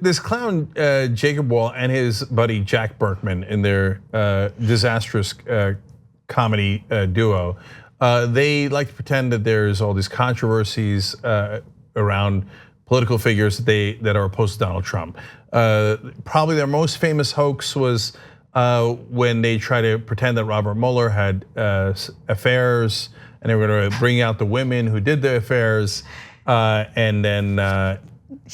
This clown, Jacob Wohl, and his buddy Jack Burkman in their disastrous comedy duo, they like to pretend that there's all these controversies around political figures that are opposed to Donald Trump. Probably their most famous hoax was when they try to pretend that Robert Mueller had affairs, and they were going to bring out the women who did the affairs, and then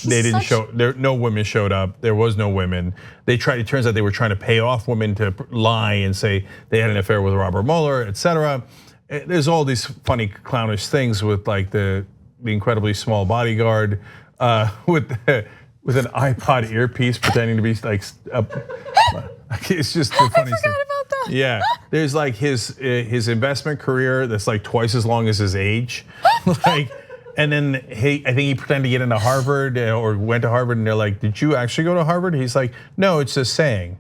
they didn't show. No women showed up. There was no women. It turns out they were trying to pay off women to lie and say they had an affair with Robert Mueller, etc. There's all these funny clownish things with like the incredibly small bodyguard with an iPod earpiece pretending to be like. It's just the funniest thing. I forgot about that. Yeah, there's like his investment career that's like twice as long as his age, like. And then I think he pretended to get into Harvard or went to Harvard, and they're like, "Did you actually go to Harvard?" He's like, "No, it's a saying."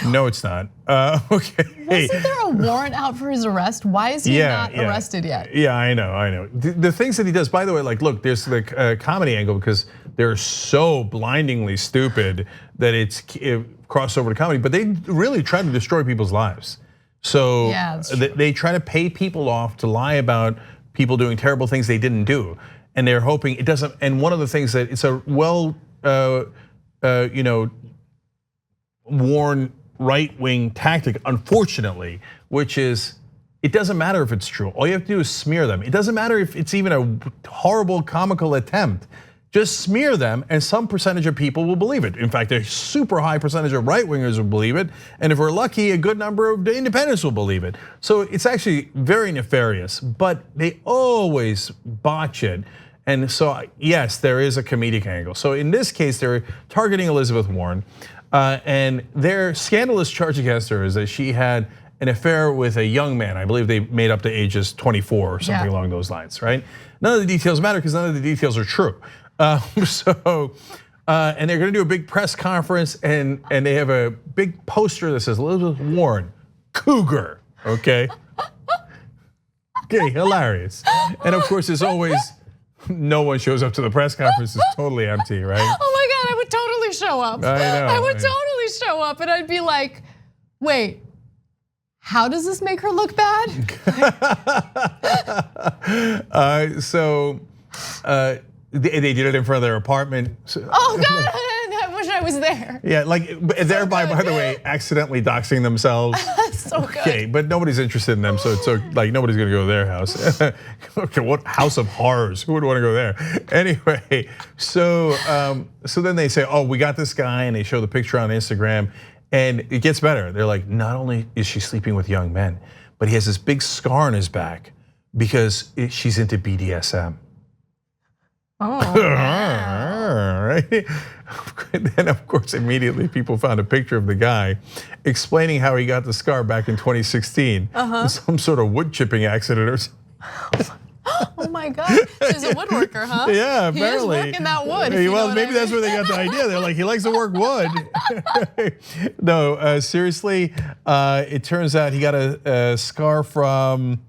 No, it's not. Okay. Wasn't there a warrant out for his arrest? Why is he not arrested yet? Yeah, I know. The things that he does, by the way, like, look, there's the comedy angle because they're so blindingly stupid that it crossed over to comedy, but they really try to destroy people's lives. So they try to pay people off to lie about people doing terrible things they didn't do, and they're hoping it doesn't. And one of the things that it's a worn right-wing tactic, unfortunately, which is it doesn't matter if it's true. All you have to do is smear them. It doesn't matter if it's even a horrible comical attempt. Just smear them, and some percentage of people will believe it. In fact, a super high percentage of right-wingers will believe it, and if we're lucky, a good number of the independents will believe it. So it's actually very nefarious, but they always botch it. And so, yes, there is a comedic angle. So in this case, they're targeting Elizabeth Warren, and their scandalous charge against her is that she had an affair with a young man. I believe they made up to ages 24 or something along those lines, right? None of the details matter because none of the details are true. And they're gonna do a big press conference, and they have a big poster that says Elizabeth Warren, cougar, okay? Okay, hilarious. And of course, as always, no one shows up to the press conference, it's totally empty, right? Oh my God, I would totally show up. I know. I would totally show up, and I'd be like, wait, how does this make her look bad? They did it in front of their apartment. Oh God, I wish I was there. Yeah, like thereby, by the way, accidentally doxing themselves. So good. Okay, but nobody's interested in them, so like nobody's gonna go to their house. Okay, what house of horrors? Who would want to go there? Anyway, so then they say, oh, we got this guy, and they show the picture on Instagram, and it gets better. They're like, not only is she sleeping with young men, but he has this big scar on his back because she's into BDSM. Oh, right. Then of course immediately people found a picture of the guy explaining how he got the scar back in 2016, some sort of wood chipping accident or something. Oh my God, he's a woodworker, huh? Yeah, apparently. He is working that wood. Well, maybe that's where they got the idea. They're like, he likes to work wood. No, seriously, it turns out he got a scar from.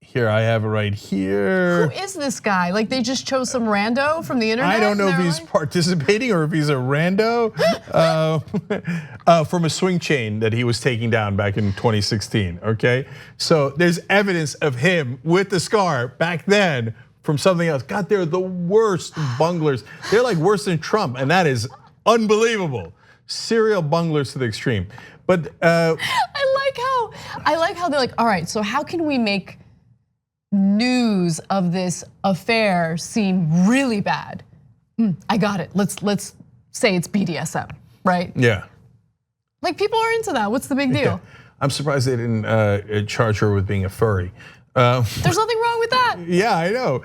Here, I have it right here. Who is this guy? Like they just chose some rando from the internet? I don't know if he's participating or if he's a rando from a swing chain that he was taking down back in 2016, okay? So there's evidence of him with the scar back then from something else. God, they're the worst bunglers. They're like worse than Trump, and that is unbelievable. Serial bunglers to the extreme. But I like how they're like, all right, so how can we make news of this affair seem really bad? I got it. Let's say it's BDSM, right? Yeah. Like people are into that. What's the big deal? Yeah. I'm surprised they didn't charge her with being a furry. There's nothing wrong with that. Yeah, I know.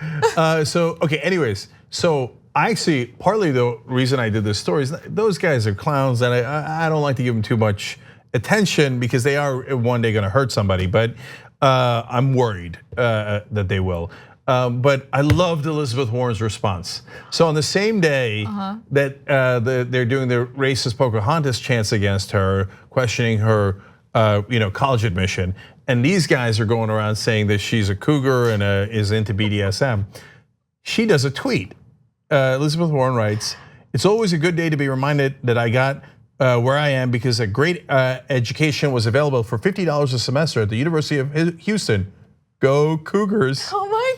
So okay, anyways, so I actually partly the reason I did this story is those guys are clowns, and I don't like to give them too much attention because they are one day going to hurt somebody, but. I'm worried that they will. But I loved Elizabeth Warren's response. So on the same day that they're doing the racist Pocahontas chants against her, questioning her college admission, and these guys are going around saying that she's a cougar and is into BDSM, she does a tweet Elizabeth Warren writes, it's always a good day to be reminded that I got where I am because a great education was available for $50 a semester at the University of Houston. Go Cougars. Oh my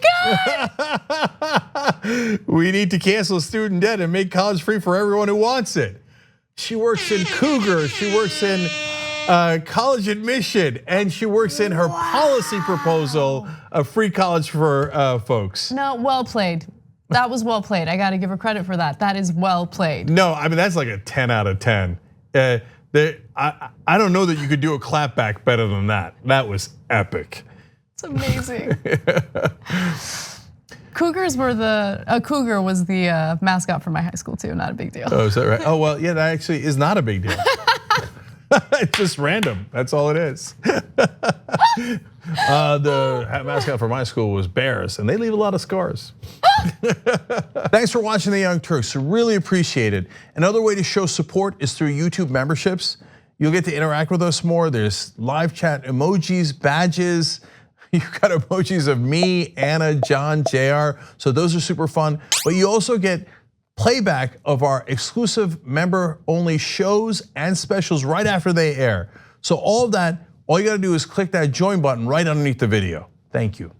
God. We need to cancel student debt and make college free for everyone who wants it. She works in Cougar, she works in college admission, and she works in her policy proposal of free college for folks. No, well played. That was well played. I got to give her credit for that. That is well played. No, I mean, that's like a 10 out of 10. I don't know that you could do a clapback better than that. That was epic. It's amazing. Cougars were cougar was the mascot for my high school too. Not a big deal. Oh, is that right? Oh, well, yeah, that actually is not a big deal. It's just random, that's all it is. The mascot for my school was bears, and they leave a lot of scars. Thanks for watching The Young Turks, really appreciate it. Another way to show support is through YouTube memberships. You'll get to interact with us more. There's live chat emojis, badges. You've got emojis of me, Anna, John, JR, so those are super fun. But you also get playback of our exclusive member-only shows and specials right after they air. So all of that, all you gotta do is click that join button right underneath the video. Thank you.